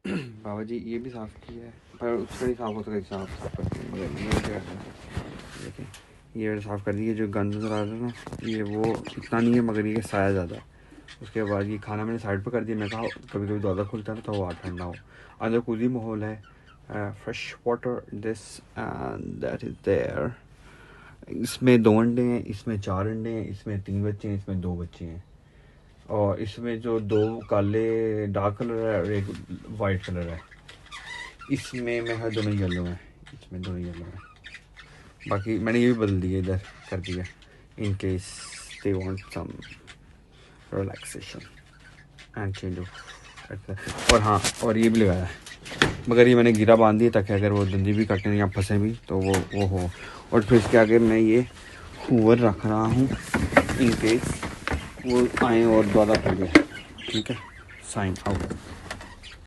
बाबा जी ये भी साफ़ किया है, पर उसका ही साफ़ होता है, साफ़ करते हैं। मगर ये क्या है, देखें ये साफ़ कर दिए। जो गंद नज़र आ रहा है ना, ये वो इतना नहीं है, मगर ये साया ज़्यादा है। उसके बाद ये खाना मैंने साइड पर कर दिया। मैं कहा कभी कभी दरवाज़ा खुलता है तो हवा ठंडा हो, अंदर खुद ही माहौल है। Fresh water this and that is there. इसमें 2 अंडे हैं, इसमें 4 अंडे हैं, इसमें 3 बच्चे हैं, इसमें 2 बच्चे हैं। और इसमें जो 2 काले डार्क कलर है और एक वाइट कलर है। इसमें मैं है दोनों येलो हैं, इसमें दोनों येलो हैं। बाकी मैंने ये भी बदल दिया, इधर कर दिया in case they want some relaxation and change of. और हाँ, और ये भी लगाया है, मगर ये मैंने गिरा बांध दिया ताकि अगर वो दंदी भी कटने या फंसे भी तो वो हो। और फिर इसके आगे मैं ये हूवर रख रहा हूँ इन केस वो आए और ज़्यादा कर गए। ठीक है, साइन आउट।